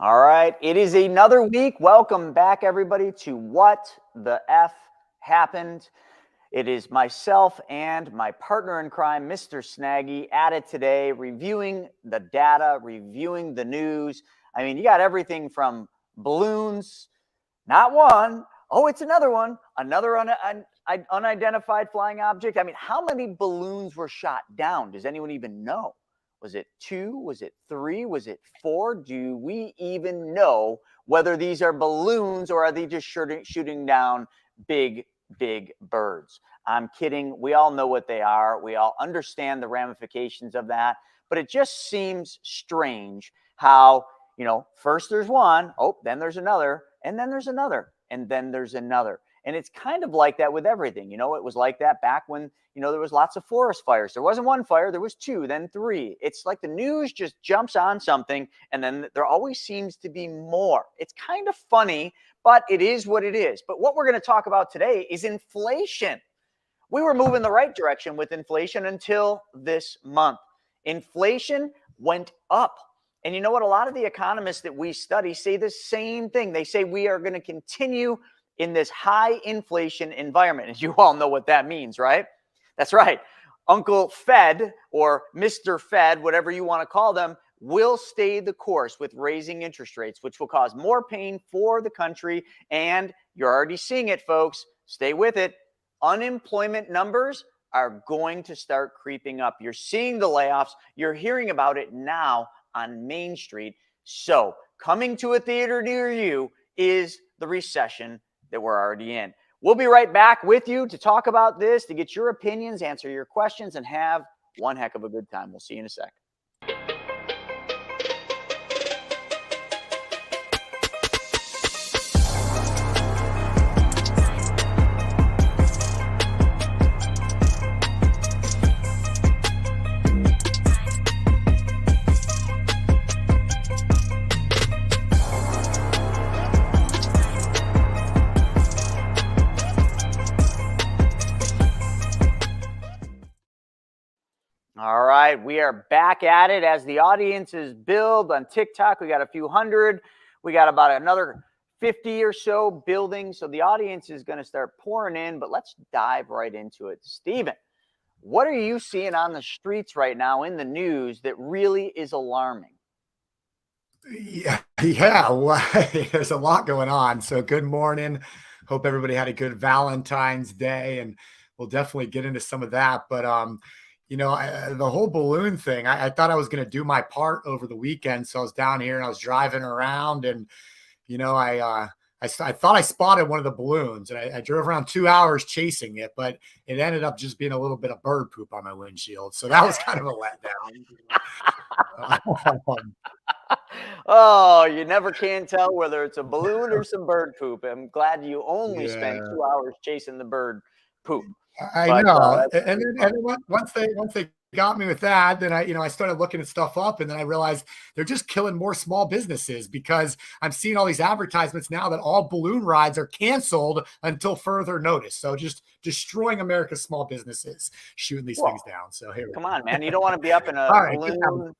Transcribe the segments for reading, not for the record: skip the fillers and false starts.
All right. It is another week. Welcome back, everybody, to What the F Happened. It is myself and my partner in crime, Mr. Snaggy, at it today, reviewing the data, reviewing the news. I mean, you got everything from balloons, not one. Oh, it's another one. Another unidentified flying object. I mean, how many balloons were shot down? Does anyone even know? Was it 2? Was it 3? Was it 4? Do we even know whether these are balloons or are they just shooting down big birds? I'm kidding. We all know what they are. We all understand the ramifications of that. But it just seems strange how, first there's one, then there's another, and then there's another, and then there's another. And it's kind of like that with everything. It was like that back when, there was lots of forest fires. There wasn't one fire, there was 2, then 3. It's like the news just jumps on something, and then there always seems to be more. It's kind of funny, but it is what it is. But what we're going to talk about today is inflation. We were moving the right direction with inflation until this month. Inflation went up. And you know what? A lot of the economists that we study say the same thing. They say we are going to continue in this high inflation environment. And you all know what that means, right? That's right. Uncle Fed or Mr. Fed, whatever you want to call them, will stay the course with raising interest rates, which will cause more pain for the country. And you're already seeing it, folks. Stay with it. Unemployment numbers are going to start creeping up. You're seeing the layoffs. You're hearing about it now on Main Street. So coming to a theater near you is the recession that we're already in. We'll be right back with you to talk about this, to get your opinions, answer your questions, and have one heck of a good time. We'll see you in a sec. All right, we are back at it as the audiences build on TikTok. We got a few hundred. We got about another 50 or so building. So the audience is going to start pouring in, but let's dive right into it. Stephen, what are you seeing on the streets right now in the news that really is alarming? Yeah. Well, there's a lot going on. So good morning. Hope everybody had a good Valentine's Day, and we'll definitely get into some of that. But the whole balloon thing, I thought I was going to do my part over the weekend. So I was down here and I was driving around, and, I thought I spotted one of the balloons, and I drove around 2 hours chasing it, but it ended up just being a little bit of bird poop on my windshield. So that was kind of a letdown. Oh, you never can tell whether it's a balloon or some bird poop. I'm glad you only spent 2 hours chasing the bird poop. I know. And then once they got me with that, then I started looking at stuff up, and then I realized they're just killing more small businesses, because I'm seeing all these advertisements now that all balloon rides are canceled until further notice. So just destroying America's small businesses, shooting these things down. So here, come on, man. You don't want to be up in a balloon.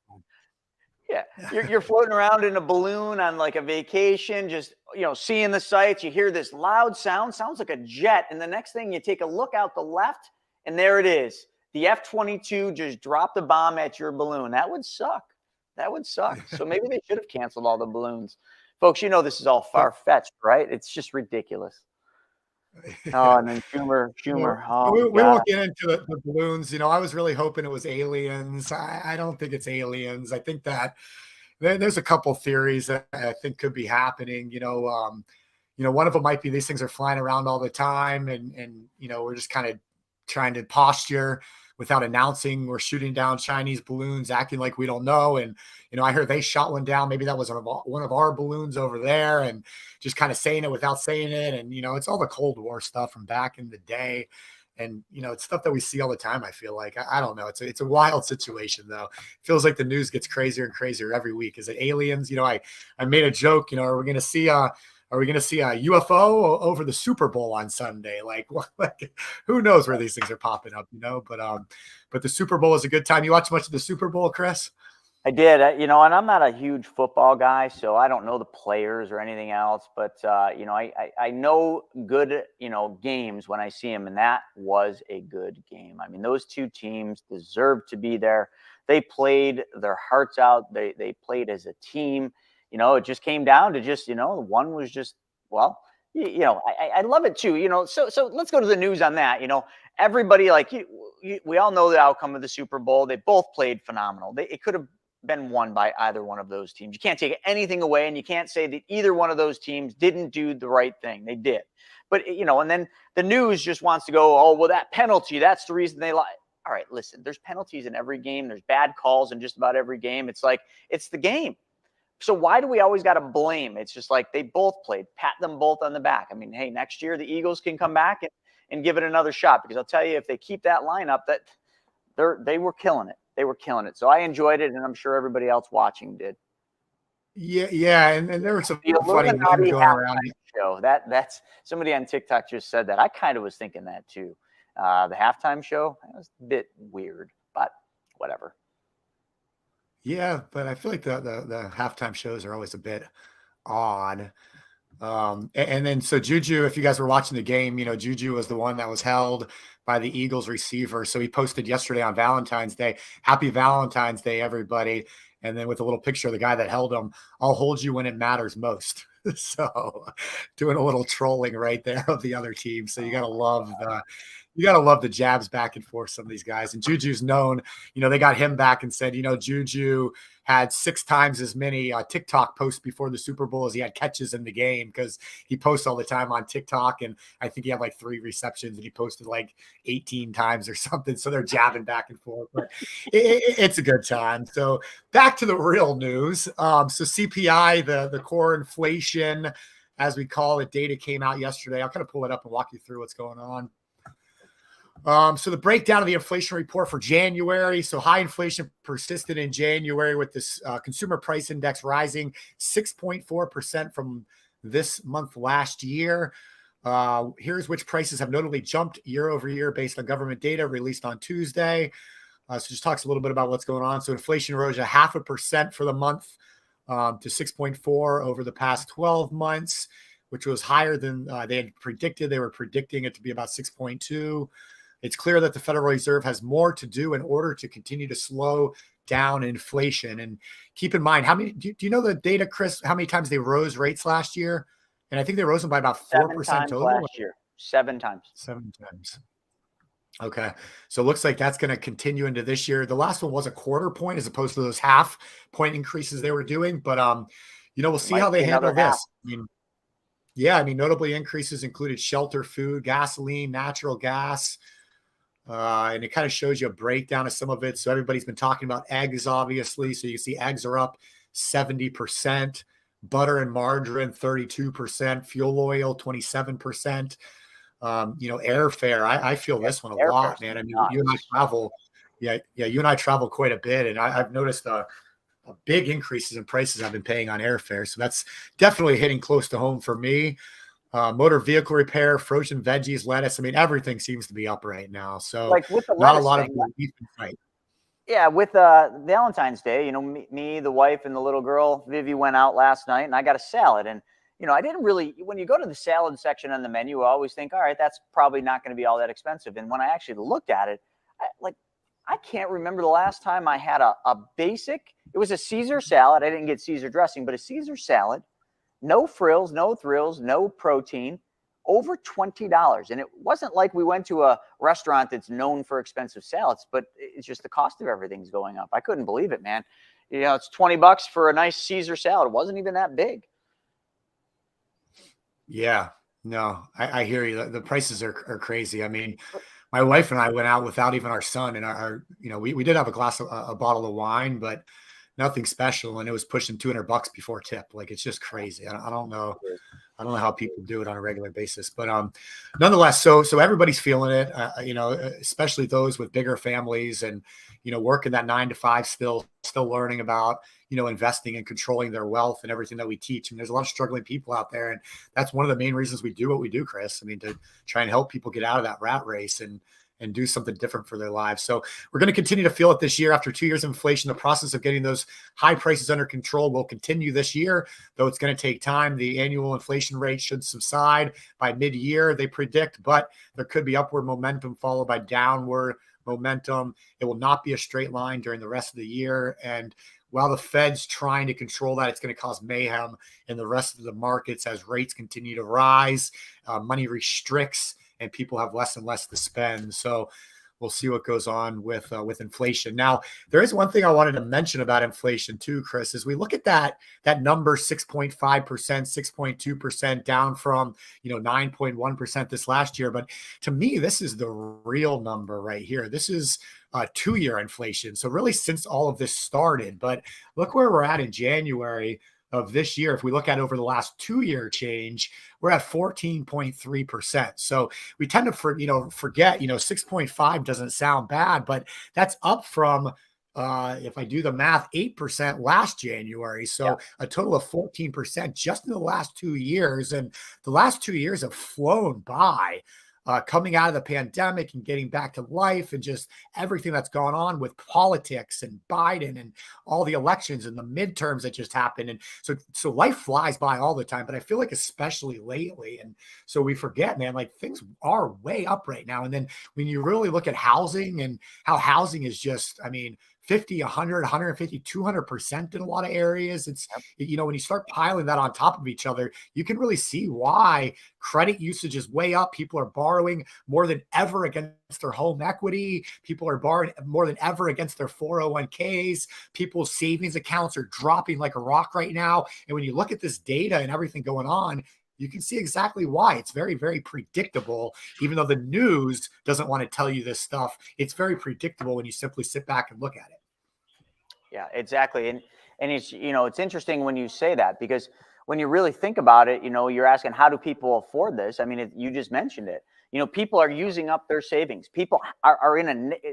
Yeah, you're floating around in a balloon on like a vacation, just, seeing the sights. You hear this loud sound, sounds like a jet. And the next thing, you take a look out the left, and there it is. The F-22 just dropped a bomb at your balloon. That would suck. So maybe they should have canceled all the balloons. Folks, this is all far-fetched, right? It's just ridiculous. Oh, and then Schumer. We won't get into the balloons. I was really hoping it was aliens. I don't think it's aliens. I think that there's a couple theories that I think could be happening. One of them might be these things are flying around all the time, and we're just kind of trying to posture without announcing we're shooting down Chinese balloons, acting like we don't know. And, I heard they shot one down. Maybe that was one of our balloons over there, and just kind of saying it without saying it. And, it's all the Cold War stuff from back in the day. And, it's stuff that we see all the time. I feel like, I don't know. It's a wild situation, though. It feels like the news gets crazier and crazier every week. Is it aliens? I made a joke, are we going to see a UFO over the Super Bowl on Sunday? Like who knows where these things are popping up, But the Super Bowl is a good time. You watch much of the Super Bowl, Chris? I did, and I'm not a huge football guy, so I don't know the players or anything else. But I know good, games when I see them, and that was a good game. I mean, those two teams deserved to be there. They played their hearts out. They played as a team. It just came down to just, one was just well. I love it too. So let's go to the news on that. Everybody we all know the outcome of the Super Bowl. They both played phenomenal. It could have been won by either one of those teams. You can't take anything away, and you can't say that either one of those teams didn't do the right thing. They did. But, and then the news just wants to go, oh, well, that penalty, that's the reason they lied. All right, listen, there's penalties in every game. There's bad calls in just about every game. It's like, it's the game. So why do we always got to blame? It's just like they both played, pat them both on the back. I mean, hey, next year the Eagles can come back and give it another shot, because I'll tell you, if they keep that lineup, that they were killing it. They were killing it. So I enjoyed it, and I'm sure everybody else watching did. Yeah, and there were some The funny memes going around. Show that's somebody on TikTok just said that. I kind of was thinking that too. The halftime show, that was a bit weird, but whatever. Yeah, but I feel like the halftime shows are always a bit odd. And then so Juju, if you guys were watching the game, Juju was the one that was held by the Eagles receiver. So he posted yesterday on Valentine's Day, "Happy Valentine's Day, everybody." And then with a little picture of the guy that held him, "I'll hold you when it matters most." So doing a little trolling right there of the other team. So you gotta love the jabs back and forth, some of these guys. And Juju's known, they got him back and said, Juju had 6 times as many TikTok posts before the Super Bowl as he had catches in the game, because he posts all the time on TikTok. And I think he had like 3 receptions and he posted like 18 times or something. So they're jabbing back and forth. But it's a good time. So back to the real news. So CPI, the core inflation, as we call it, data came out yesterday. I'll kind of pull it up and walk you through what's going on. So the breakdown of the inflation report for January. So high inflation persisted in January, with this consumer price index rising 6.4% from this month last year. Here's which prices have notably jumped year over year based on government data released on Tuesday. So just talks a little bit about what's going on. So inflation rose 0.5% for the month to 6.4 over the past 12 months, which was higher than they had predicted. They were predicting it to be about 6.2. It's clear that the Federal Reserve has more to do in order to continue to slow down inflation. And keep in mind, do you know the data, Chris, how many times they rose rates last year? And I think they rose them by about 4% total. Last year. 7 times. 7 times. Okay. So it looks like that's going to continue into this year. The last one was a 1/4 point as opposed to those 1/2 point increases they were doing. But, we'll see how they handle this. Notably increases included shelter, food, gasoline, natural gas. And it kind of shows you a breakdown of some of it. So everybody's been talking about eggs, obviously. So you see eggs are up 70%, butter and margarine 32%, fuel oil 27%. Airfare. I feel this one a lot, man. I mean, you and I travel. Yeah, you and I travel quite a bit, and I've noticed a big increases in prices I've been paying on airfare. So that's definitely hitting close to home for me. Motor vehicle repair, frozen veggies, lettuce. I mean, everything seems to be up right now. So like with the not a lot of relief in sight. Yeah, with Valentine's Day, me, the wife, and the little girl, Vivi, went out last night, and I got a salad. And, I didn't really, when you go to the salad section on the menu, I always think, all right, that's probably not going to be all that expensive. And when I actually looked at it, I can't remember the last time I had a basic, it was a Caesar salad. I didn't get Caesar dressing, but a Caesar salad, no frills, no thrills, no protein, over $20. And it wasn't like we went to a restaurant that's known for expensive salads, but it's just the cost of everything's going up. I couldn't believe it, man. It's $20 for a nice Caesar salad. It wasn't even that big. Yeah, no, I hear you. The prices are crazy. I mean, my wife and I went out without even our son, and we did have a bottle of wine, but nothing special. And it was pushing $200 before tip. Like, it's just crazy. I don't know. I don't know how people do it on a regular basis, but nonetheless, so everybody's feeling it, especially those with bigger families and, working that 9 to 5, still learning about, investing and controlling their wealth and everything that we teach. And there's a lot of struggling people out there. And that's one of the main reasons we do what we do, Chris. I mean, to try and help people get out of that rat race and and do something different for their lives. So we're going to continue to feel it this year. After 2 years of inflation, the process of getting those high prices under control will continue this year, though it's going to take time. The annual inflation rate should subside by mid-year, they predict, but there could be upward momentum followed by downward momentum. It will not be a straight line during the rest of the year. And while the Fed's trying to control that, it's going to cause mayhem in the rest of the markets as rates continue to rise, money restricts, and people have less and less to spend. So we'll see what goes on with inflation. Now, there is one thing I wanted to mention about inflation too, Chris, is we look at that number, 6.5%, 6.2%, down from 9.1% this last year. But to me, this is the real number right here. This is 2-year inflation. So really since all of this started, but look where we're at in January of this year. If we look at over the last 2-year change, we're at 14.3%. So we tend to forget, 6.5 doesn't sound bad, but that's up from if I do the math, 8% last January. So a total of 14% just in the last 2 years. And the last 2 years have flown by. Coming out of the pandemic and getting back to life and just everything that's gone on with politics and Biden and all the elections and the midterms that just happened. And so life flies by all the time, but I feel like especially lately. And so we forget, man, like things are way up right now. And then when you really look at housing and how housing is just, 50, 100, 150, 200% in a lot of areas. It's, when you start piling that on top of each other, you can really see why credit usage is way up. People are borrowing more than ever against their home equity. People are borrowing more than ever against their 401ks. People's savings accounts are dropping like a rock right now. And when you look at this data and everything going on, you can see exactly why. It's very, very predictable. Even though the news doesn't want to tell you this stuff, it's very predictable when you simply sit back and look at it. Yeah, exactly. And it's, it's interesting when you say that, because when you really think about it, you're asking, how do people afford this? You just mentioned it. People are using up their savings. People are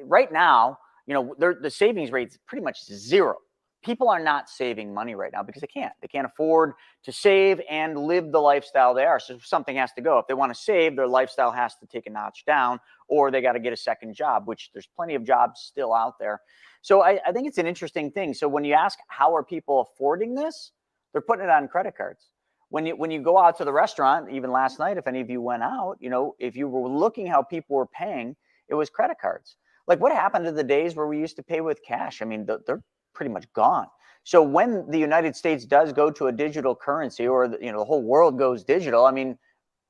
right now, the savings rate is pretty much zero. People are not saving money right now because they can't. They can't afford to save and live the lifestyle they are. So something has to go. If they want to save, their lifestyle has to take a notch down, or they got to get a second job, which there's plenty of jobs still out there. So I think it's an interesting thing. So when you ask, how are people affording this? They're putting it on credit cards. When you go out to the restaurant, even last night, if any of you went out, if you were looking how people were paying, it was credit cards. Like, what happened to the days where we used to pay with cash? They're pretty much gone. So when the United States does go to a digital currency, or the whole world goes digital,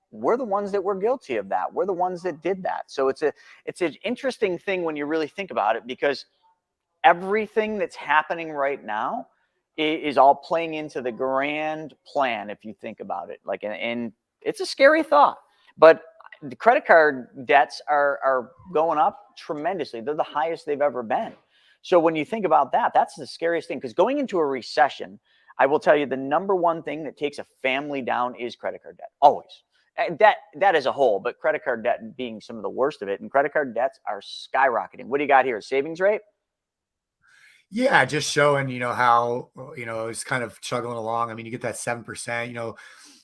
we're the ones that were guilty of that. We're the ones that did that. So it's an interesting thing when you really think about it, because everything that's happening right now is all playing into the grand plan, if you think about it. And it's a scary thought, but the credit card debts are going up tremendously. They're the highest they've ever been. So when you think about that, that's the scariest thing, because going into a recession, I will tell you, the number one thing that takes a family down is credit card debt, always. That as a whole, but credit card debt being some of the worst of it. And credit card debts are skyrocketing. What do you got here? Savings rate? Yeah, just showing, how, it's kind of chugging along. You get that 7%,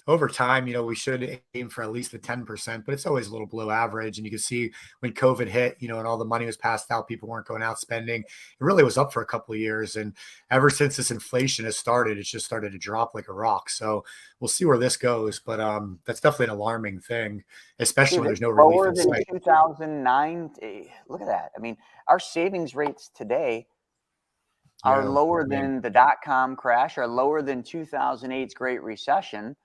over time, we should aim for at least the 10%, but it's always a little below average. And you can see when COVID hit, and all the money was passed out, people weren't going out spending. It really was up for a couple of years. And ever since this inflation has started, it's just started to drop like a rock. So we'll see where this goes. But that's definitely an alarming thing, especially when there's no relief in sight. 2009. Look at that. Our savings rates today are lower than the dot-com crash, are lower than 2008's Great Recession.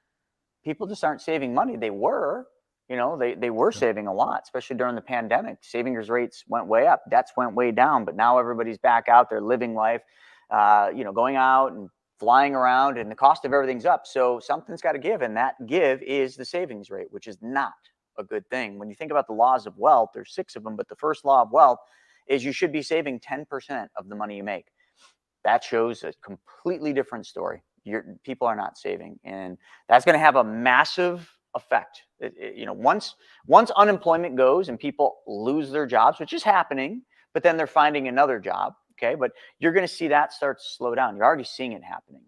People just aren't saving money. They were, they were saving a lot, especially during the pandemic. Savings rates went way up, debts went way down, but now everybody's back out there living life, going out and flying around, and the cost of everything's up. So something's got to give, and that give is the savings rate, which is not a good thing. When you think about the laws of wealth, there's 6 of them, but the first law of wealth is you should be saving 10% of the money you make. That shows a completely different story. People are not saving, and that's going to have a massive effect. Once unemployment goes and people lose their jobs, which is happening, but then they're finding another job. Okay, but you're going to see that start to slow down. You're already seeing it happening.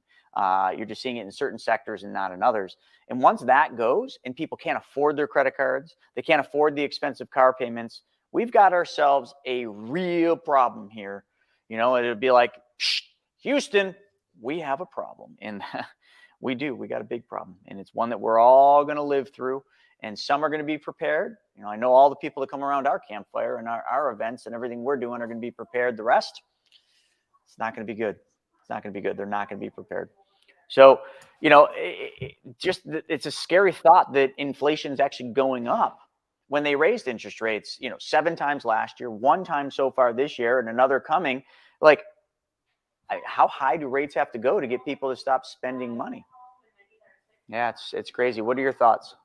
You're just seeing it in certain sectors and not in others. And once that goes and people can't afford their credit cards, they can't afford the expensive car payments, we've got ourselves a real problem here. It'll be like, Houston, we have a problem. And we do. We got a big problem. And it's one that we're all going to live through. And some are going to be prepared. I know all the people that come around our campfire and our events and everything we're doing are going to be prepared. The rest, it's not going to be good. It's not going to be good. They're not going to be prepared. So, it's a scary thought that inflation is actually going up when they raised interest rates, 7 times last year, 1 time so far this year, and another coming. Like, how high do rates have to go to get people to stop spending money? Yeah, it's crazy. What are your thoughts?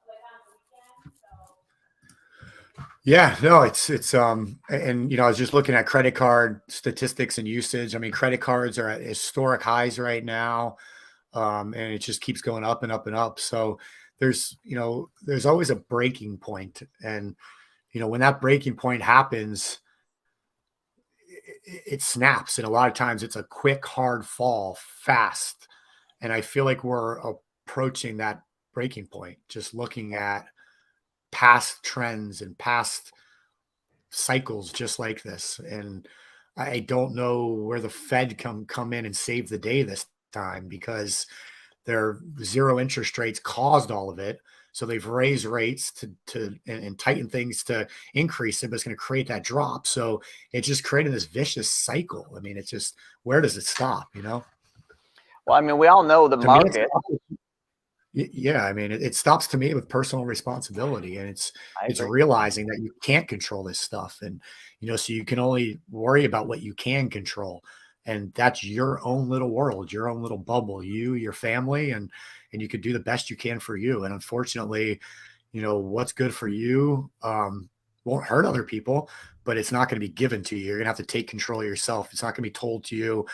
Yeah, no, it's and I was just looking at credit card statistics and usage. I mean, credit cards are at historic highs right now. And it just keeps going up and up and up. So there's always a breaking point. And, when that breaking point happens, it snaps. And a lot of times it's a quick, hard fall fast. And I feel like we're approaching that breaking point, just looking at past trends and past cycles just like this. And I don't know where the Fed come in and save the day this time, because their zero interest rates caused all of it. So they've raised rates and tightened things to increase it, but it's going to create that drop. So it's just creating this vicious cycle. I mean, it's just, where does it stop? Well, I mean, we all know the market. Yeah, I mean, it stops to me with personal responsibility, and it's realizing that you can't control this stuff, and so you can only worry about what you can control, and that's your own little world, your own little bubble, your family, and you could do the best you can for you. And unfortunately, what's good for you won't hurt other people, but it's not going to be given to you. You're going to have to take control of yourself. It's not going to be told to you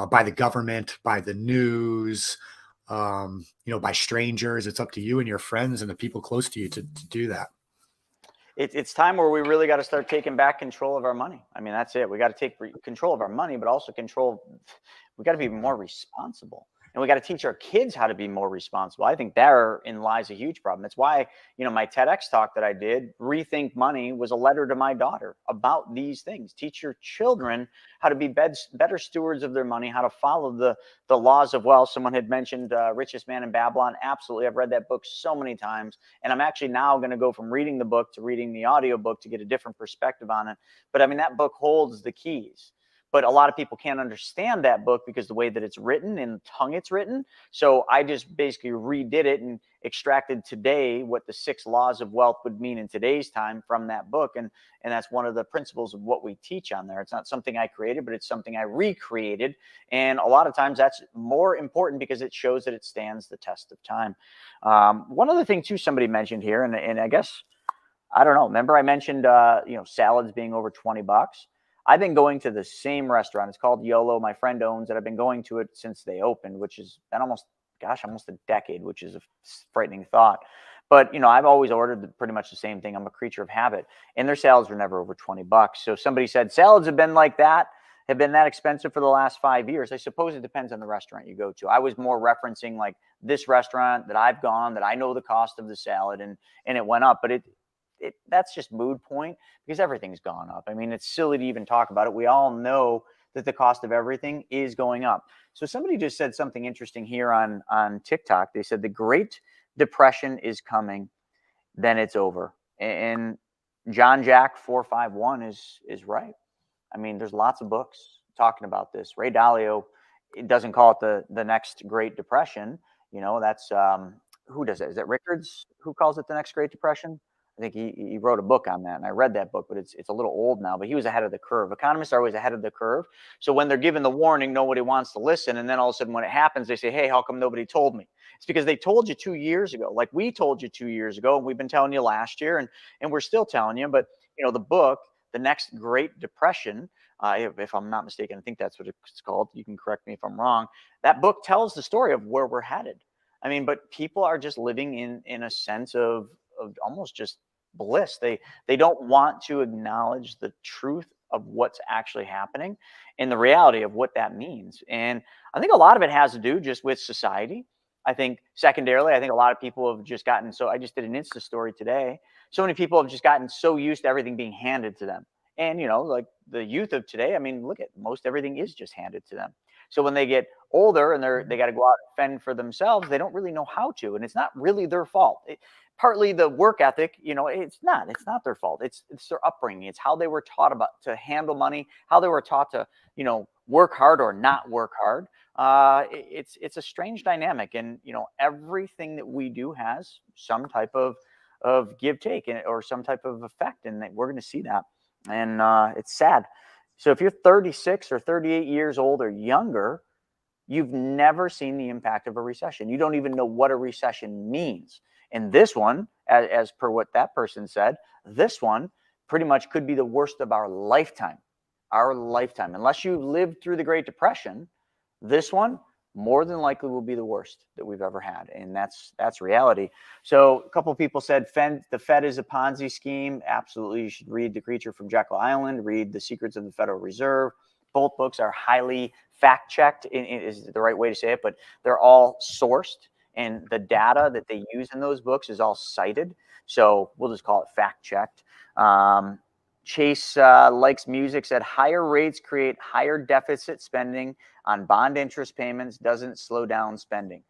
by the government, by the news, by strangers. It's up to you and your friends and the people close to you to do that. It's time where we really got to start taking back control of our money. I mean, that's it. We got to take control of our money, but also we got to be more responsible. And we got to teach our kids how to be more responsible. I think therein lies a huge problem. That's why, my TEDx talk that I did, Rethink Money, was a letter to my daughter about these things. Teach your children how to be better stewards of their money, how to follow the laws of wealth. Someone had mentioned Richest Man in Babylon. Absolutely. I've read that book so many times. And I'm actually now going to go from reading the book to reading the audiobook to get a different perspective on it. But I mean, that book holds the keys. But a lot of people can't understand that book because the way that it's written and the tongue it's written. So I just basically redid it and extracted today what the 6 laws of wealth would mean in today's time from that book. And that's one of the principles of what we teach on there. It's not something I created, but it's something I recreated. And a lot of times that's more important because it shows that it stands the test of time. One other thing too, somebody mentioned here, and I guess, I don't know, remember I mentioned, salads being over $20. I've been going to the same restaurant. It's called YOLO. My friend owns it. I've been going to it since they opened, which has been almost a decade, which is a frightening thought. But, I've always ordered pretty much the same thing. I'm a creature of habit. And their salads were never over $20. So somebody said, salads have been like that, have been that expensive for the last 5 years. I suppose it depends on the restaurant you go to. I was more referencing like this restaurant that I've gone, that I know the cost of the salad, and it went up. But that's just mood point, because everything's gone up. I mean, it's silly to even talk about it. We all know that the cost of everything is going up. So somebody just said something interesting here on TikTok. They said the Great Depression is coming, then it's over. And John Jack 451 is right. I mean, there's lots of books talking about this. Ray Dalio, it doesn't call it the next Great Depression. That's who does it? Is it Rickards who calls it the next Great Depression? I think he wrote a book on that, and I read that book, but it's a little old now. But he was ahead of the curve. Economists are always ahead of the curve. So when they're given the warning, nobody wants to listen, and then all of a sudden when it happens, they say, "Hey, how come nobody told me?" It's because they told you 2 years ago, like we told you 2 years ago, and we've been telling you last year, and we're still telling you. But the book, The Next Great Depression, if I'm not mistaken, I think that's what it's called. You can correct me if I'm wrong. That book tells the story of where we're headed. I mean, but people are just living in a sense of almost just bliss. They don't want to acknowledge the truth of what's actually happening and the reality of what that means. And I think a lot of it has to do just with society. I think secondarily, I think a lot of people have just gotten, so I just did an Insta story today So many people have just gotten so used to everything being handed to them. And, like the youth of today, I mean, look at most everything is just handed to them. So when they get older and they got to go out and fend for themselves, they don't really know how to. And it's not really their fault. Partly the work ethic, it's not their fault. It's their upbringing. It's how they were taught about to handle money, how they were taught to, work hard or not work hard. It's a strange dynamic. And, everything that we do has some type of give take or some type of effect. And we're going to see that. And it's sad. So if you're 36 or 38 years old or younger, you've never seen the impact of a recession. You don't even know what a recession means. And this one, as per what that person said, this one pretty much could be the worst of our lifetime. Our lifetime. Unless you lived through the Great Depression, this one more than likely will be the worst that we've ever had. And that's reality. So a couple of people said the Fed is a Ponzi scheme. Absolutely. You should read The Creature from Jekyll Island, read The Secrets of the Federal Reserve. Both books are highly fact-checked, is the right way to say it, but they're all sourced. And the data that they use in those books is all cited. So we'll just call it fact-checked. Chase likes music, said higher rates create higher deficit spending on bond interest payments, doesn't slow down spending.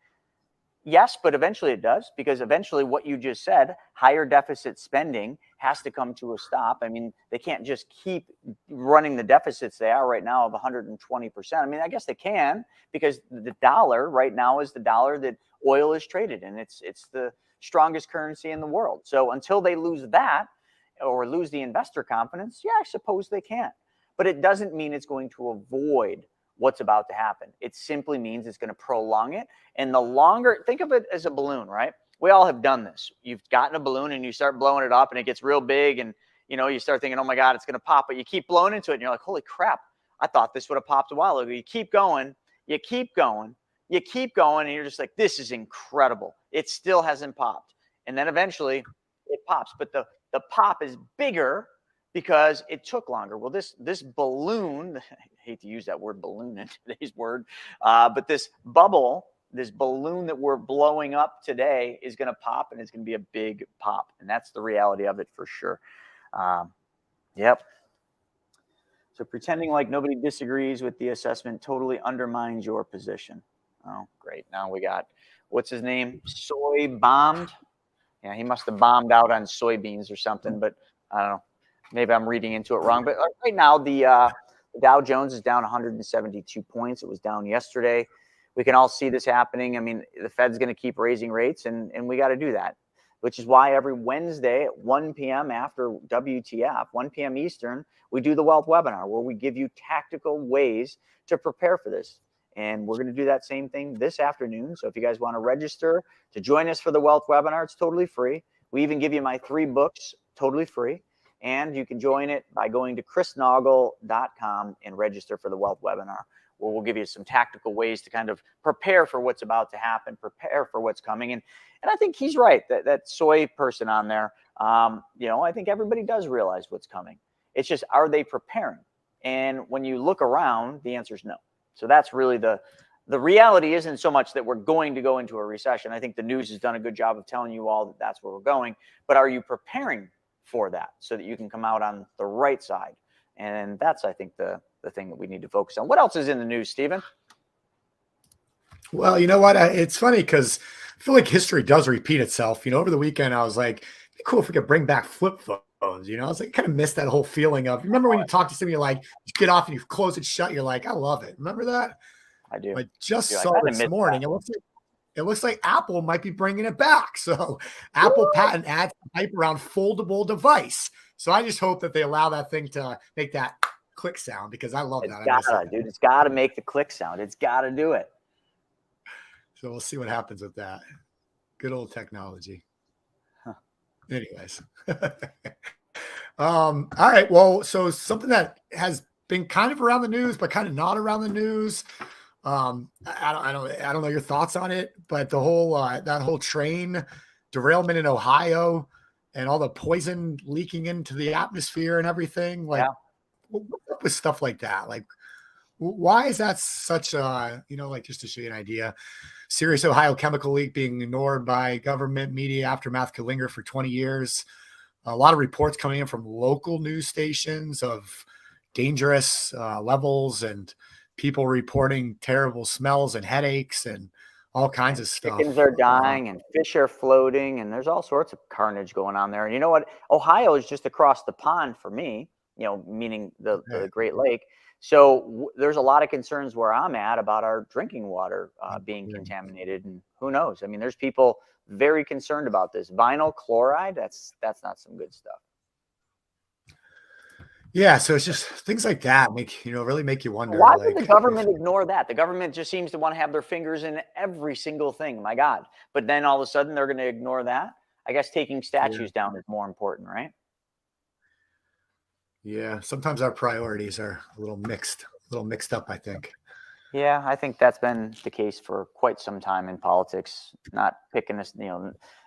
Yes, but eventually it does, because eventually what you just said, higher deficit spending has to come to a stop. I mean, they can't just keep running the deficits they are right now of 120%. I mean, I guess they can, because the dollar right now is the dollar that oil is traded in. It's the strongest currency in the world. So until they lose that or lose the investor confidence, yeah, I suppose they can. But it doesn't mean it's going to avoid what's about to happen. It simply means it's going to prolong it. And the longer, think of it as a balloon, right? We all have done this. You've gotten a balloon and you start blowing it up and it gets real big and, you start thinking, oh my God, it's going to pop. But you keep blowing into it and you're like, holy crap, I thought this would have popped a while ago. You keep going, you keep going, you keep going, and you're just like, this is incredible. It still hasn't popped. And then eventually it pops. But the pop is bigger because it took longer. Well, this balloon, I hate to use that word balloon in today's word, but this bubble, this balloon that we're blowing up today is going to pop, and it's going to be a big pop. And that's the reality of it for sure. Yep. So pretending like nobody disagrees with the assessment totally undermines your position. Oh, great. Now we got, what's his name? Soy bombed. Yeah, he must have bombed out on soybeans or something, but I don't know. Maybe I'm reading into it wrong. But right now, the Dow Jones is down 172 points. It was down yesterday. We can all see this happening. I mean, the Fed's going to keep raising rates, and we got to do that, which is why every Wednesday at 1 p.m. after WTF, 1 p.m. Eastern, we do the Wealth Webinar where we give you tactical ways to prepare for this. And we're going to do that same thing this afternoon. So if you guys want to register to join us for the Wealth Webinar, it's totally free. We even give you my 3 books totally free. And you can join it by going to chrisnaugle.com and register for the Wealth Webinar, where we'll give you some tactical ways to kind of prepare for what's about to happen, prepare for what's coming. And I think he's right, that soy person on there, I think everybody does realize what's coming. It's just, are they preparing? And when you look around, the answer is no. So that's really the reality isn't so much that we're going to go into a recession. I think the news has done a good job of telling you all that that's where we're going. But are you preparing for that so that you can come out on the right side? And that's, I think, the thing that we need to focus on. What else is in the news, Stephen? Well, you know what? It's funny because I feel like history does repeat itself. Over the weekend, I was like, it'd be cool if we could bring back flip phones. I was like, kind of missed that whole feeling of, remember when you talk to somebody, you're like, you get off and you close it shut. You're like, I love it. Remember that? I do. I just saw this morning. It looks like Apple might be bringing it back. So Apple patent adds hype around foldable device. So I just hope that they allow that thing to make that click sound, because I love that. Dude, it's got to make the click sound. It's got to do it. So we'll see what happens with that. Good old technology. Huh. Anyways. All right. Well, so something that has been kind of around the news, but kind of not around the news. I don't know your thoughts on it, but the whole that whole train derailment in Ohio and all the poison leaking into the atmosphere and everything, like, what's up with stuff like that? Like, why is that such a, like, just to show you an idea, serious Ohio chemical leak being ignored by government media, aftermath could linger for 20 years. a lot of reports coming in from local news stations of dangerous levels and people reporting terrible smells and headaches and all kinds And of chickens stuff. are dying and fish are floating and there's all sorts of carnage going on there. And you know what? Ohio is just across the pond for me, meaning the Great Lake. So there's a lot of concerns where I'm at about our drinking water being contaminated. And who knows? I mean, there's people very concerned about this. Vinyl chloride, that's not some good stuff. Yeah, so it's just things like that really make you wonder. Why would Like, the government ignore that? The government just seems to want to have their fingers in every single thing. My God. But then all of a sudden they're going to ignore that. I guess taking statues down is more important, right? yeah, sometimes our priorities are a little mixed up, I think. Yeah, I think that's been the case for quite some time in politics. Not picking this,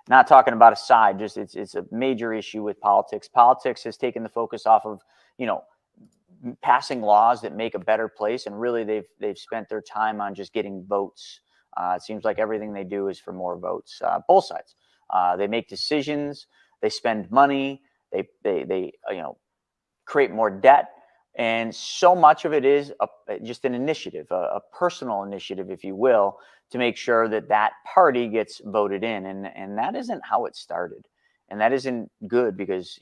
not talking about a side. Just it's a major issue with politics. Politics has taken the focus off of, passing laws that make a better place, and really they've spent their time on just getting votes. It seems like everything they do is for more votes. Both sides. They make decisions. They spend money. They create more debt. And so much of it is just an initiative, a personal initiative, if you will, to make sure that that party gets voted in. And that isn't how it started. And that isn't good because,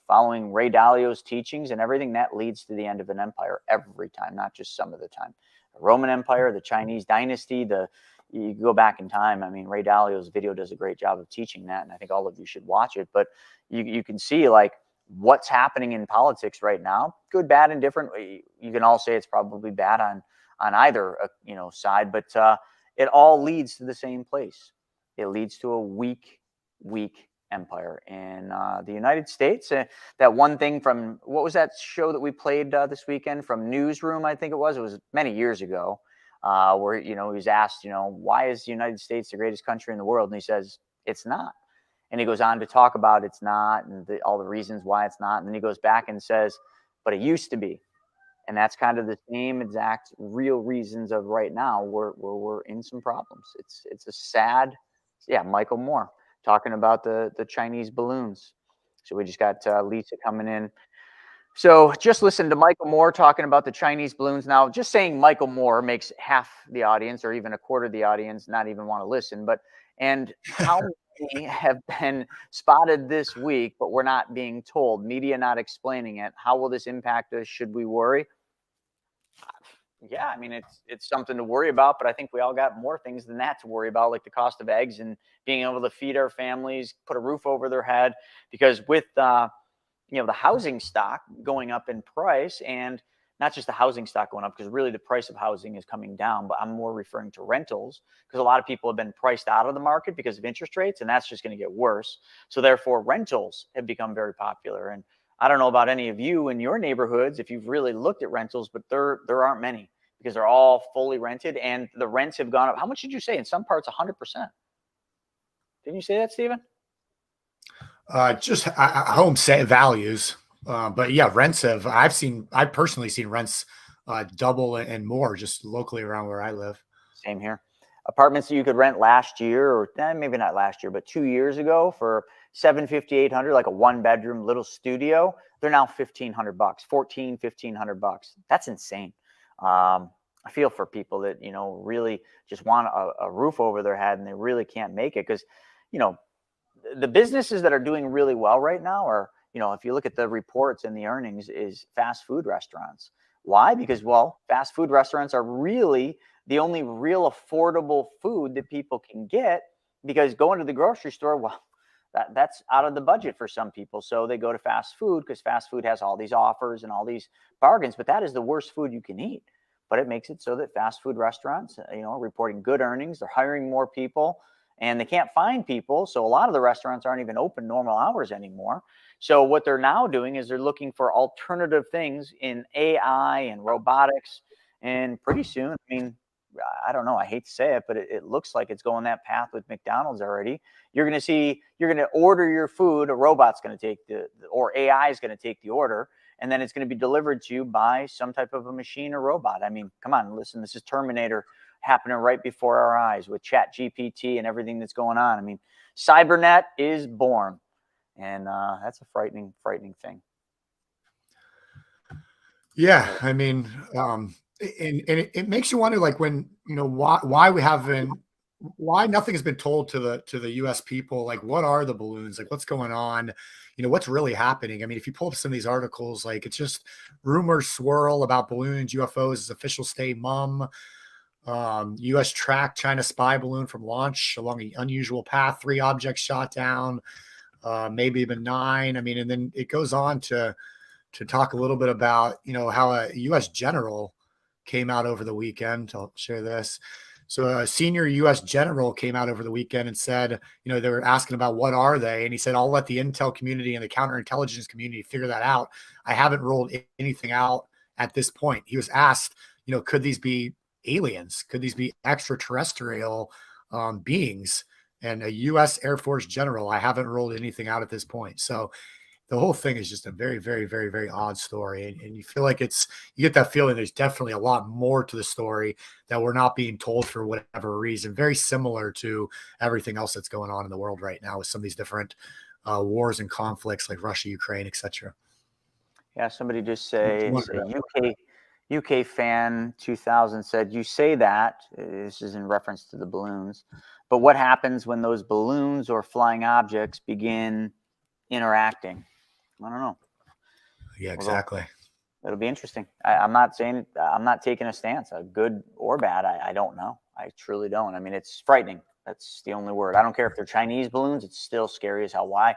following Ray Dalio's teachings and everything, that leads to the end of an empire every time, not just some of the time. The Roman Empire, the Chinese dynasty, you go back in time. I mean, Ray Dalio's video does a great job of teaching that. And I think all of you should watch it. But you can see like what's happening in politics right now, good, bad, and different. You can all say it's probably bad on either, side, but it all leads to the same place. It leads to a weak empire in the United States. That one thing from, what was that show that we played this weekend from Newsroom? I think it was many years ago, where, he was asked, why is the United States the greatest country in the world? And he says, it's not. And he goes on to talk about it's not and all the reasons why it's not. And then he goes back and says, but it used to be. And that's kind of the same exact real reasons of right now where we're in some problems. It's a sad, Michael Moore talking about the Chinese balloons. So we just got Lisa coming in. So just listen to Michael Moore talking about the Chinese balloons. Now, just saying Michael Moore makes half the audience or even a quarter of the audience not even want to listen. And how many have been spotted this week, but we're not being told, media not explaining it? How will this impact us? Should we worry? Yeah, I mean, it's something to worry about, but I think we all got more things than that to worry about, like the cost of eggs and being able to feed our families, put a roof over their head, because with the housing stock going up in price, and not just the housing stock going up, because really the price of housing is coming down, but I'm more referring to rentals, because a lot of people have been priced out of the market because of interest rates, and that's just going to get worse. So therefore, rentals have become very popular. And I don't know about any of you in your neighborhoods, if you've really looked at rentals, but there aren't many because they're all fully rented and the rents have gone up. How much did you say? In some parts, 100%. Didn't you say that, Stephen? Just home values. But yeah, rents I've personally seen rents double and more just locally around where I live. Same here. Apartments that you could rent last year, or maybe not last year, but 2 years ago for $750, $800, like a 1-bedroom little studio, they're now $1,500, $1,400, $1,500. That's insane. I feel for people that, really just want a roof over their head and they really can't make it because, the businesses that are doing really well right now are, if you look at the reports and the earnings, is fast food restaurants. Why? Because, fast food restaurants are really the only real affordable food that people can get, because going to the grocery store, that's out of the budget for some people. So they go to fast food because fast food has all these offers and all these bargains, but that is the worst food you can eat. But it makes it so that fast food restaurants, are reporting good earnings. They're hiring more people and they can't find people. So a lot of the restaurants aren't even open normal hours anymore. So what they're now doing is they're looking for alternative things in AI and robotics. And pretty soon, I mean, I don't know, I hate to say it, but it looks like it's going that path with McDonald's already. You're going to order your food, a robot's going to take or AI is going to take the order, and then it's going to be delivered to you by some type of a machine or robot. I mean, come on, listen, this is Terminator happening right before our eyes with Chat GPT and everything that's going on. I mean, Cybernet is born. And that's a frightening thing. Yeah, I mean, and it makes you wonder, like, when, why nothing has been told to the U.S. people, like, what are the balloons, like, what's going on, what's really happening. I mean, if you pull up some of these articles, like, it's just rumors swirl about balloons, UFOs, officials stay mum. U.S. tracked China spy balloon from launch along an unusual path, 3 objects shot down, maybe even 9. I mean, and then it goes on to talk a little bit about, how a U.S. general came out over the weekend. I'll share this. So a senior U.S. general came out over the weekend and said, they were asking about what are they? And he said, I'll let the intel community and the counterintelligence community figure that out. I haven't ruled anything out at this point. He was asked, could these be aliens? Could these be extraterrestrial beings? And a U.S. Air Force general, I haven't ruled anything out at this point. So the whole thing is just a very, very, very, very odd story. And you feel like you get that feeling there's definitely a lot more to the story that we're not being told for whatever reason. Very similar to everything else that's going on in the world right now with some of these different wars and conflicts like Russia, Ukraine, etc. Yeah, somebody just say UK fan 2000 said, you say that, this is in reference to the balloons, but what happens when those balloons or flying objects begin interacting? I don't know. Yeah, exactly. It'll be interesting. I'm not saying, I'm not taking a stance, good or bad. I don't know. I truly don't. I mean, it's frightening. That's the only word. I don't care if they're Chinese balloons. It's still scary as hell. Why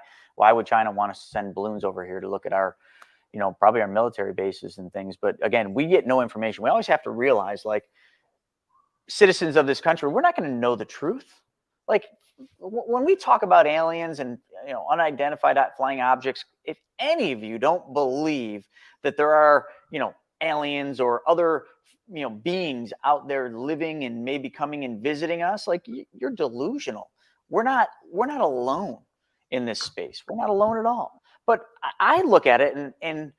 would China want to send balloons over here to look at our, probably our military bases and things? But again, we get no information. We always have to realize, like, citizens of this country, we're not going to know the truth. Like, when we talk about aliens and unidentified flying objects, if any of you don't believe that there are aliens or other beings out there living and maybe coming and visiting us, like, you're delusional. We're not alone in this space. We're not alone at all. But I look at it, and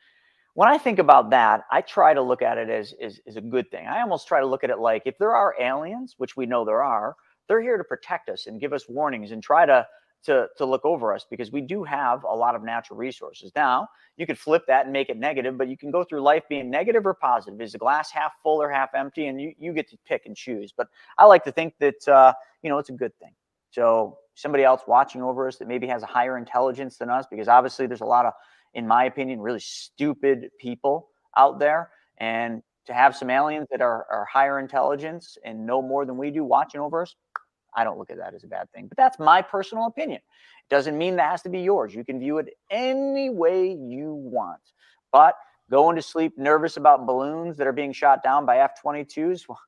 when I think about that, I try to look at it as a good thing. I almost try to look at it like, if there are aliens, which we know there are, they're here to protect us and give us warnings and try to look over us, because we do have a lot of natural resources. Now, you could flip that and make it negative, but you can go through life being negative or positive. Is the glass half full or half empty? And you get to pick and choose. But I like to think that, it's a good thing. So somebody else watching over us that maybe has a higher intelligence than us, because obviously there's a lot of, in my opinion, really stupid people out there. And to have some aliens that are higher intelligence and know more than we do watching over us, I don't look at that as a bad thing. But that's my personal opinion. It doesn't mean that has to be yours. You can view it any way you want. But going to sleep nervous about balloons that are being shot down by F-22s, well,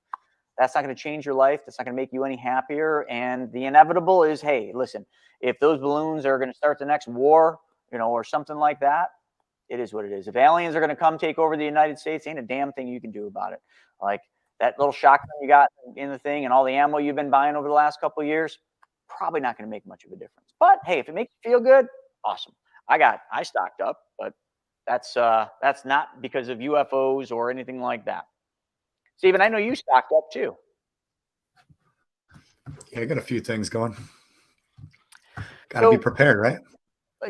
that's not going to change your life. That's not going to make you any happier. And the inevitable is, hey, listen, if those balloons are going to start the next war, or something like that, it is what it is. If aliens are going to come take over the United States, ain't a damn thing you can do about it. Like, that little shotgun you got in the thing and all the ammo you've been buying over the last couple of years, probably not going to make much of a difference. But hey, if it makes you feel good, awesome. I stocked up, but that's not because of UFOs or anything like that. Stephen, I know you stocked up too. Yeah, I got a few things going. Got to be prepared, right?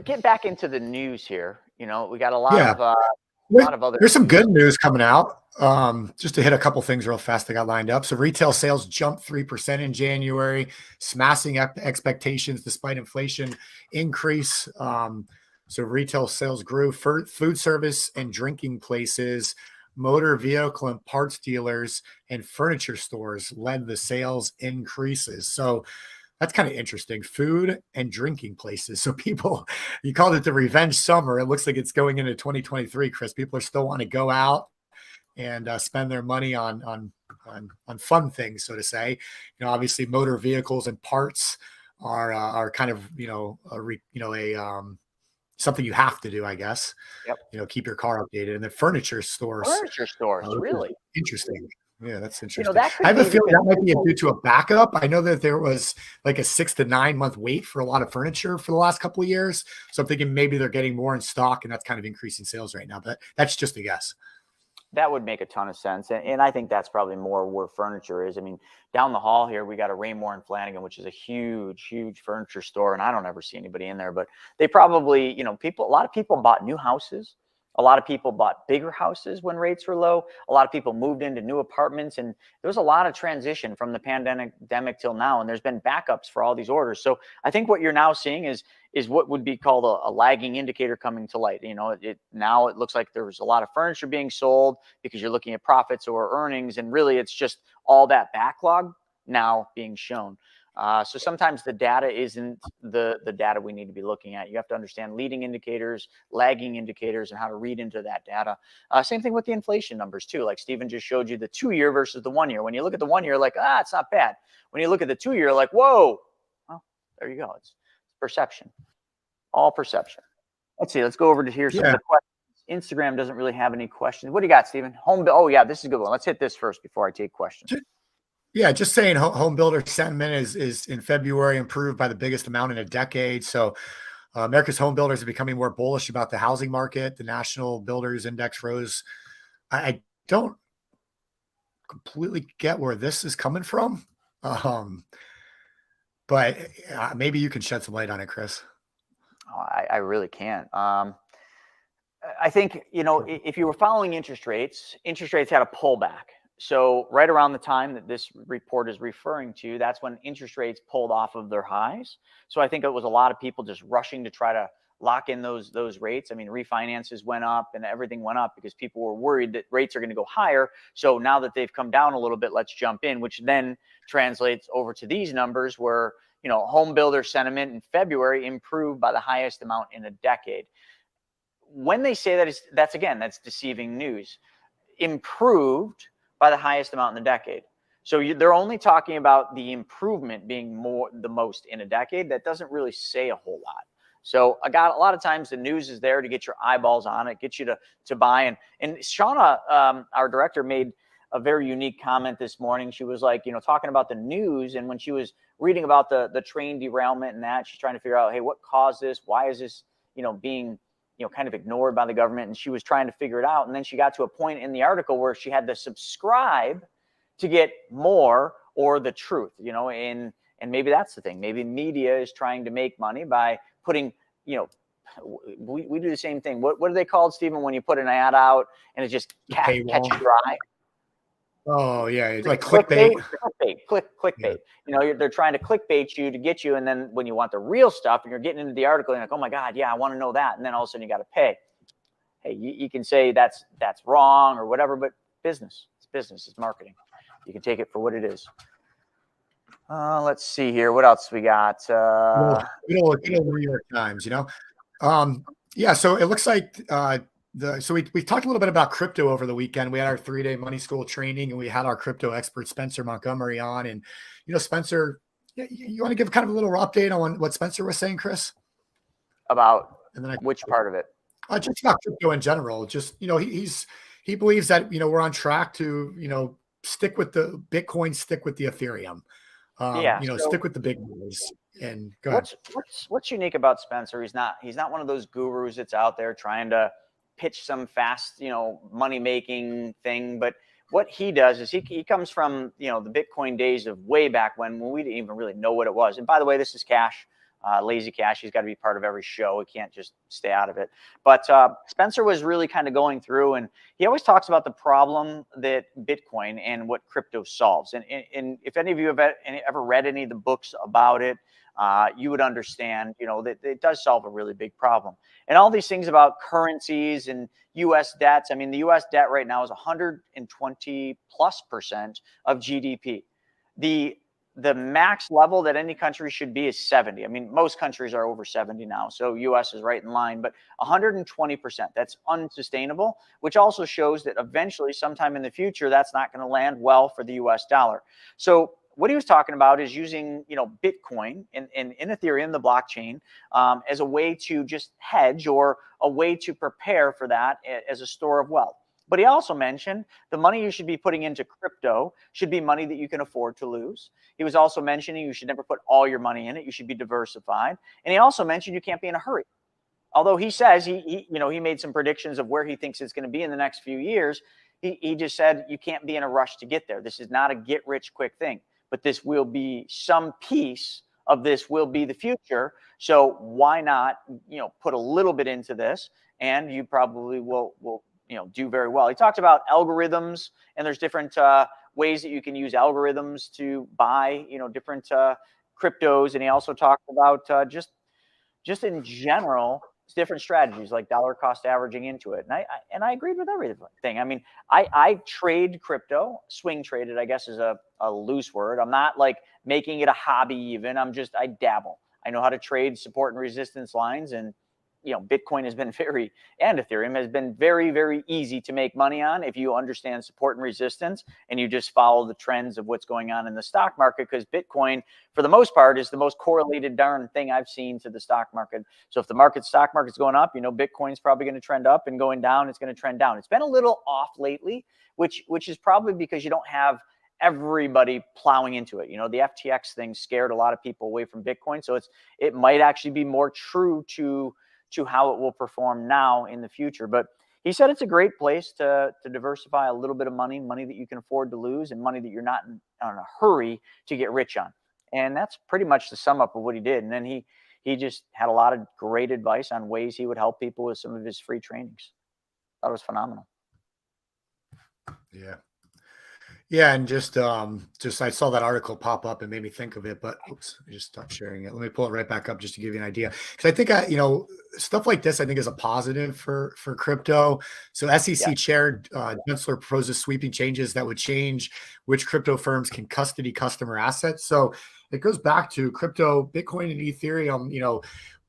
Get back into the news here. We got a lot of other. There's some good news coming out. Just to hit a couple things real fast, I got lined up. So retail sales jumped 3% in January, smashing expectations despite inflation increase. So retail sales grew. For food service and drinking places, motor vehicle and parts dealers, and furniture stores led the sales increases. So that's kind of interesting. Food and drinking places. So people, you called it the revenge summer. It looks like it's going into 2023, Chris. People are still want to go out and spend their money on fun things, so to say. Obviously, motor vehicles and parts are kind of something you have to do, I guess. Yep. Keep your car updated. And the furniture stores. Really interesting. Yeah, that's interesting. I have a feeling that might be due to a backup. I know that there was like a 6 to 9 month wait for a lot of furniture for the last couple of years. So I'm thinking maybe they're getting more in stock, and that's kind of increasing sales right now. But that's just a guess. That would make a ton of sense. And I think that's probably more where furniture is. I mean, down the hall here, we got a Raymore and Flanagan, which is a huge, huge furniture store. And I don't ever see anybody in there, but they probably, you know, a lot of people bought new houses. A lot of people bought bigger houses when rates were low. A lot of people moved into new apartments, and there was a lot of transition from the pandemic till now. And there's been backups for all these orders. So I think what you're now seeing is what would be called a lagging indicator coming to light. You know, now it looks like there's a lot of furniture being sold because you're looking at profits or earnings, and really it's just all that backlog now being shown. So sometimes the data isn't the data we need to be looking at. You have to understand leading indicators, lagging indicators, and how to read into that data. Same thing with the inflation numbers too. Like Stephen just showed you the 2-year versus the 1-year. When you look at the 1-year, like, it's not bad. When you look at the 2-year, like, whoa, well, there you go. It's perception, all perception. Let's see. Let's go over to here. Some of the questions. Instagram doesn't really have any questions. What do you got, Stephen? Oh yeah, this is a good one. Let's hit this first before I take questions. Yeah, just saying home builder sentiment is in February improved by the biggest amount in a decade. So America's home builders are becoming more bullish about the housing market. The National Builders Index rose. I don't completely get where this is coming from, but maybe you can shed some light on it, Chris. Oh, I really can't. I think, you know, if you were following interest rates had a pullback. So right around the time that this report is referring to, that's when interest rates pulled off of their highs. So I think it was a lot of people just rushing to try to lock in those rates. I mean, refinances went up and everything went up because people were worried that rates are going to go higher. So now that they've come down a little bit, let's jump in, which then translates over to these numbers where, you know, home builder sentiment in February improved by the highest amount in a decade. When they say that's deceiving news. Improved by the highest amount in the decade. So they're only talking about the improvement being the most in a decade. That doesn't really say a whole lot. So a lot of times the news is there to get your eyeballs on it, get you to buy. And Shauna, our director, made a very unique comment this morning. She was like, you know, talking about the news, and when she was reading about the train derailment and that, she's trying to figure out, hey, what caused this? Why is this, you know, being, you know, kind of ignored by the government? And she was trying to figure it out. And then she got to a point in the article where she had to subscribe to get more or the truth, you know, and maybe that's the thing. Maybe media is trying to make money by putting, you know, we do the same thing. What are they called, Stephen, when you put an ad out and it just catches your eye? Oh yeah, it's like clickbait. Clickbait. Yeah. You know, they're trying to clickbait you to get you, and then when you want the real stuff and you're getting into the article, you're like, oh my God, yeah, I want to know that, and then all of a sudden you got to pay. Hey, you can say that's wrong or whatever, but business, it's marketing. You can take it for what it is. Let's see here. What else we got? Good old New York Times, you know. Yeah, so it looks like so we talked a little bit about crypto over the weekend. We had our 3-day money school training, and we had our crypto expert Spencer Montgomery on. And you know, Spencer, you want to give kind of a little update on what Spencer was saying, Chris? About which part of it? Just about crypto in general. Just, you know, he believes that, you know, we're on track to, you know, stick with the Bitcoin, stick with the Ethereum. You know, stick with the big boys. And go ahead. What's unique about Spencer? He's not one of those gurus that's out there trying to pitch some fast, you know, money making thing. But what he does is he comes from, you know, the Bitcoin days of way back when we didn't even really know what it was. And by the way, this is Cash, Lazy Cash. He's got to be part of every show. He can't just stay out of it. But Spencer was really kind of going through, and he always talks about the problem that Bitcoin and what crypto solves. And if any of you have ever read any of the books about it, you would understand, you know, that it does solve a really big problem. And all these things about currencies and U.S. debts. I mean, the U.S. debt right now is 120+% of GDP. The max level that any country should be is 70. I mean, most countries are over 70 now, so U.S. is right in line, but 120%, that's unsustainable, which also shows that eventually, sometime in the future, that's not going to land well for the U.S. dollar. So what he was talking about is using, you know, Bitcoin and Ethereum, the blockchain, as a way to just hedge or a way to prepare for that as a store of wealth. But he also mentioned the money you should be putting into crypto should be money that you can afford to lose. He was also mentioning you should never put all your money in it. You should be diversified. And he also mentioned you can't be in a hurry. Although he says he made some predictions of where he thinks it's going to be in the next few years. He just said you can't be in a rush to get there. This is not a get rich quick thing, but this will be some piece of this will be the future. So why not, put a little bit into this, and you probably will do very well. He talked about algorithms, and there's different ways that you can use algorithms to buy, different cryptos. And he also talked about just in general, different strategies like dollar cost averaging into it. And I agreed with everything. I mean, I trade crypto, swing traded, I guess is a loose word. I'm not like making it a hobby even. I dabble. I know how to trade support and resistance lines, and Bitcoin has been and Ethereum has been very, very easy to make money on if you understand support and resistance and you just follow the trends of what's going on in the stock market, because Bitcoin, for the most part, is the most correlated darn thing I've seen to the stock market. So if the stock market's going up, Bitcoin's probably going to trend up, and going down, it's going to trend down. It's been a little off lately, which is probably because you don't have everybody plowing into it. The FTX thing scared a lot of people away from Bitcoin. So it might actually be more true to how it will perform now in the future. But he said it's a great place to diversify a little bit of money that you can afford to lose, and money that you're not in a hurry to get rich on. And that's pretty much the sum up of what he did. And then he just had a lot of great advice on ways he would help people with some of his free trainings. That was phenomenal. Yeah. Yeah, and just I saw that article pop up and made me think of it, but oops, I just stopped sharing it. Let me pull it right back up just to give you an idea. Because I think stuff like this I think is a positive for crypto. So SEC Chair Gensler proposes sweeping changes that would change which crypto firms can custody customer assets. So it goes back to crypto, Bitcoin and Ethereum,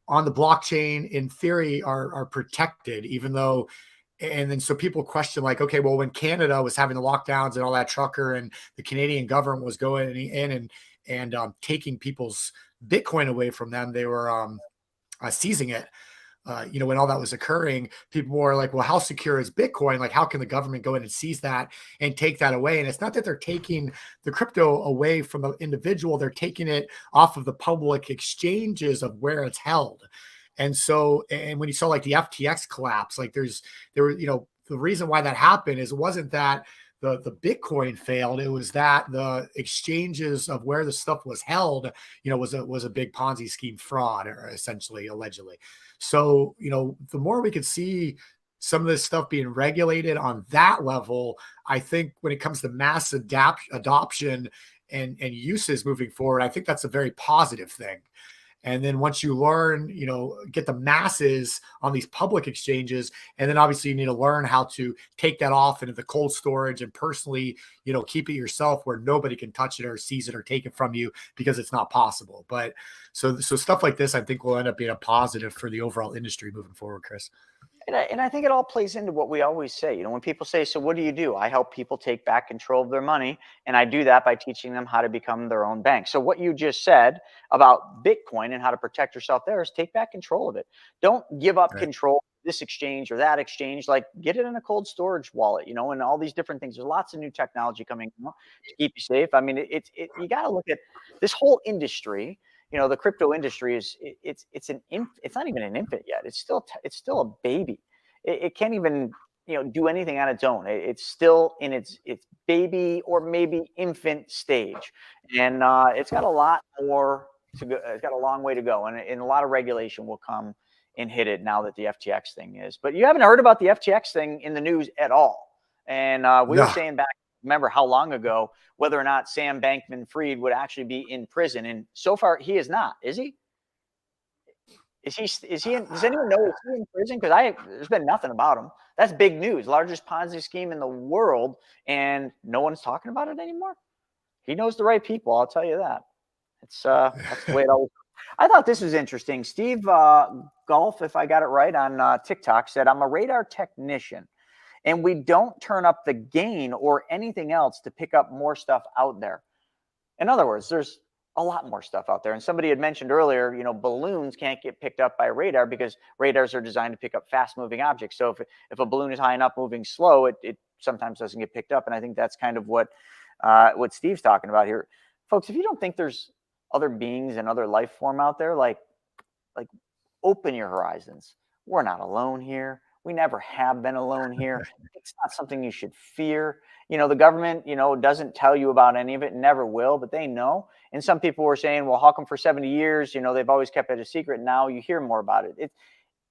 on the blockchain in theory are protected, even though. And then so people question like, okay, well, when Canada was having the lockdowns and all that trucker, and the Canadian government was going in and taking people's Bitcoin away from them, they were seizing it. When all that was occurring, people were like, well, how secure is Bitcoin? Like, how can the government go in and seize that and take that away? And it's not that they're taking the crypto away from the individual. They're taking it off of the public exchanges of where it's held. And so, and when you saw like the FTX collapse, like there were, the reason why that happened is it wasn't that the Bitcoin failed. It was that the exchanges of where the stuff was held, was a big Ponzi scheme fraud, or essentially, allegedly. So, the more we could see some of this stuff being regulated on that level, I think when it comes to mass adoption and uses moving forward, I think that's a very positive thing. And then once you learn, get the masses on these public exchanges, and then obviously you need to learn how to take that off into the cold storage and personally, keep it yourself where nobody can touch it or seize it or take it from you, because it's not possible. But so stuff like this, I think, will end up being a positive for the overall industry moving forward, Chris. And I think it all plays into what we always say. When people say, so what do? I help people take back control of their money. And I do that by teaching them how to become their own bank. So what you just said about Bitcoin and how to protect yourself there is take back control of it. Don't give up control, this exchange or that exchange. Like, get it in a cold storage wallet, and all these different things. There's lots of new technology coming to keep you safe. I mean, you got to look at this whole industry. The crypto industry it's not even an infant yet. It's still a baby. It can't even, do anything on its own. It's still in its baby or maybe infant stage. And it's got a lot more to go. It's got a long way to go. And a lot of regulation will come and hit it now that the FTX thing is. But you haven't heard about the FTX thing in the news at all. And we were saying back, remember how long ago, whether or not Sam Bankman-Fried would actually be in prison. And so far he is not, is he? Is he in, does anyone know, is he in prison? Because there's been nothing about him. That's big news. Largest Ponzi scheme in the world, and no one's talking about it anymore. He knows the right people, I'll tell you that. It's that's the way it always. I thought this was interesting. Steve Golf, if I got it right, on TikTok said, I'm a radar technician, and we don't turn up the gain or anything else to pick up more stuff out there. In other words, there's a lot more stuff out there. And somebody had mentioned earlier, balloons can't get picked up by radar because radars are designed to pick up fast moving objects. So if a balloon is high enough moving slow, it sometimes doesn't get picked up. And I think that's kind of what Steve's talking about here. Folks, if you don't think there's other beings and other life form out there, like open your horizons. We're not alone here. We never have been alone here. It's not something you should fear. The government, doesn't tell you about any of it, never will, but they know. And some people were saying, well, how come for 70 years, they've always kept it a secret. Now you hear more about it.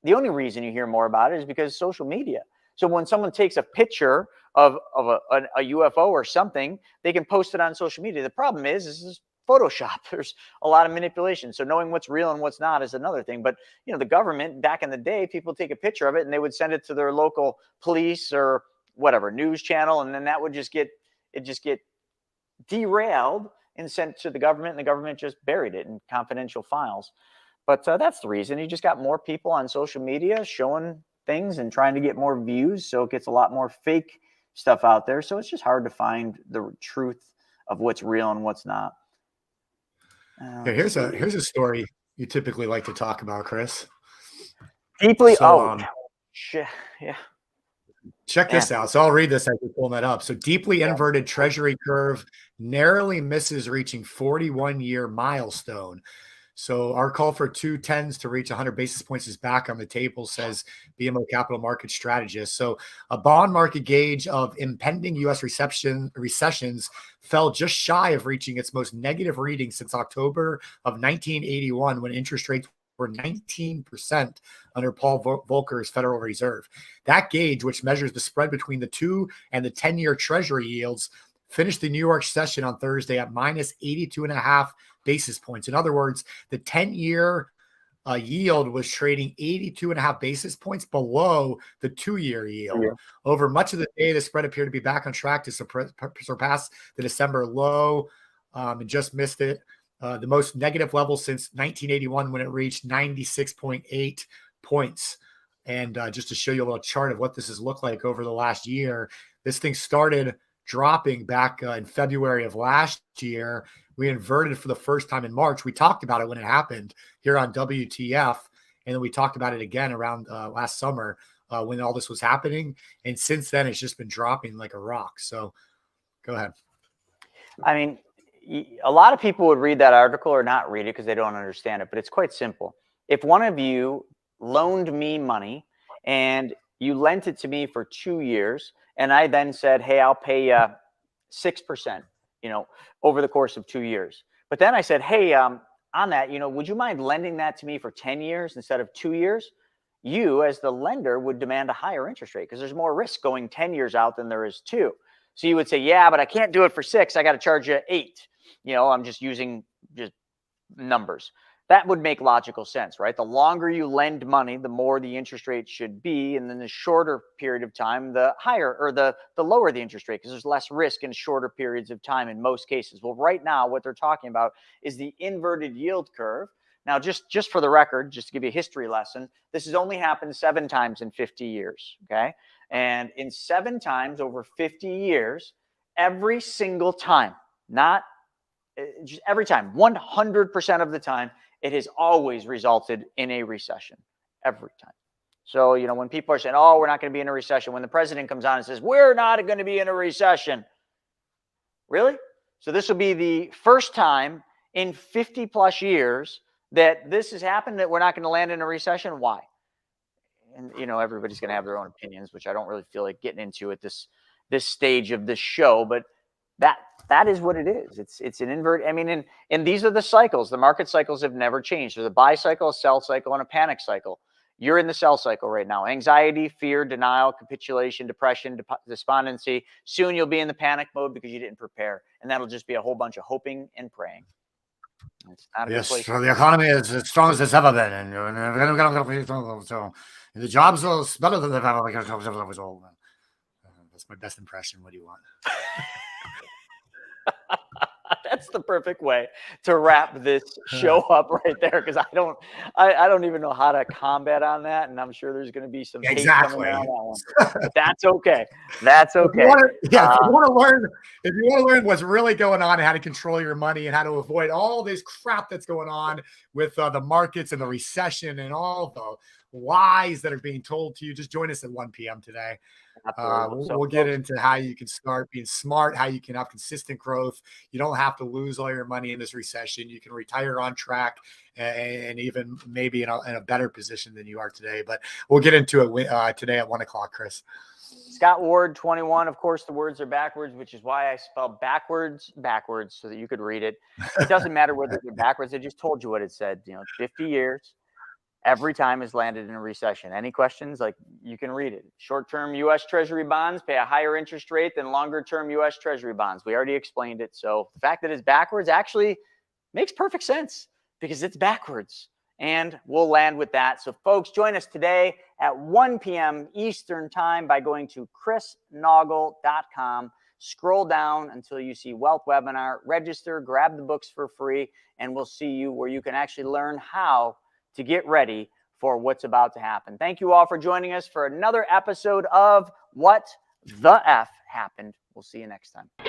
The only reason you hear more about it is because social media. So when someone takes a picture of a UFO or something, they can post it on social media. The problem is Photoshop. There's a lot of manipulation. So knowing what's real and what's not is another thing. But, the government, back in the day, people take a picture of it and they would send it to their local police or whatever news channel. And then that would just get derailed and sent to the government. And the government just buried it in confidential files. But that's the reason. You just got more people on social media showing things and trying to get more views. So it gets a lot more fake stuff out there. So it's just hard to find the truth of what's real and what's not. Here's a story you typically like to talk about, Chris. Deeply. Yeah. Check this out. So I'll read this as we're pulling that up. So deeply inverted treasury curve narrowly misses reaching 41-year milestone. So our call for 210s to reach 100 basis points is back on the table, says BMO Capital Market Strategist. So a bond market gauge of impending U.S. recessions fell just shy of reaching its most negative reading since October of 1981, when interest rates were 19% under Paul Volcker's Federal Reserve. That gauge, which measures the spread between the 2 and the 10-year treasury yields, finished the New York session on Thursday at minus 82.5 basis points. In other words, the 10-year yield was trading 82.5 basis points below the 2-year yield. Yeah. Over much of the day, the spread appeared to be back on track to surpass the December low and just missed it. The most negative level since 1981, when it reached 96.8 points. And just to show you a little chart of what this has looked like over the last year, this thing started dropping back in February of last year. We inverted for the first time in March. We talked about it when it happened here on WTF. And then we talked about it again around last summer when all this was happening. And since then, it's just been dropping like a rock. So go ahead. I mean, a lot of people would read that article or not read it because they don't understand it, but it's quite simple. If one of you loaned me money and you lent it to me for 2 years, and I then said, hey, I'll pay you 6%, over the course of 2 years. But then I said, hey, on that, would you mind lending that to me for 10 years instead of 2 years? You, as the lender, would demand a higher interest rate because there's more risk going 10 years out than there is 2. So you would say, yeah, but I can't do it for 6. I got to charge you 8. I'm just using just numbers. That would make logical sense, right? The longer you lend money, the more the interest rate should be. And then the shorter period of time, the higher or the lower the interest rate, because there's less risk in shorter periods of time in most cases. Well, right now, what they're talking about is the inverted yield curve. Now, just for the record, just to give you a history lesson, this has only happened 7 times in 50 years, okay? And in 7 times over 50 years, every single time, not just every time, 100% of the time, it has always resulted in a recession every time. So, when people are saying, oh, we're not going to be in a recession, when the president comes on and says, we're not going to be in a recession. Really? So this will be the first time in 50 plus years that this has happened, that we're not going to land in a recession. Why? And, everybody's going to have their own opinions, which I don't really feel like getting into at this stage of this show, but that is what it is. It's an invert. I mean, and these are the cycles. The market cycles have never changed. There's a buy cycle, a sell cycle, and a panic cycle. You're in the sell cycle right now. Anxiety, fear, denial, capitulation, depression, despondency. Soon you'll be in the panic mode because you didn't prepare. And that'll just be a whole bunch of hoping and praying. It's not a good place. So the economy is as strong as it's ever been. And so the jobs are better than they've ever been. That's my best impression. What do you want? That's the perfect way to wrap this show up right there, because I don't even know how to combat on that, and I'm sure there's going to be some hate coming on that one. But that's okay. That's okay. If you want to learn what's really going on and how to control your money and how to avoid all this crap that's going on with the markets and the recession and all the lies that are being told to you, just join us at 1 p.m. today. Absolutely. We'll get into how you can start being smart, how you can have consistent growth. You don't have to lose all your money in this recession. You can retire on track and even maybe in a better position than you are today. But we'll get into it today at 1 o'clock, Chris. Scott Ward, 21. Of course, the words are backwards, which is why I spelled backwards so that you could read it. It doesn't matter whether they're backwards. I just told you what it said. 50 years. Every time has landed in a recession. Any questions? Like, you can read it. Short-term U.S. Treasury bonds pay a higher interest rate than longer-term U.S. Treasury bonds. We already explained it. So the fact that it's backwards actually makes perfect sense because it's backwards. And we'll land with that. So, folks, join us today at 1 p.m. Eastern time by going to chrisnaugle.com. Scroll down until you see Wealth Webinar. Register, grab the books for free, and we'll see you where you can actually learn how to get ready for what's about to happen. Thank you all for joining us for another episode of What the F Happened. We'll see you next time.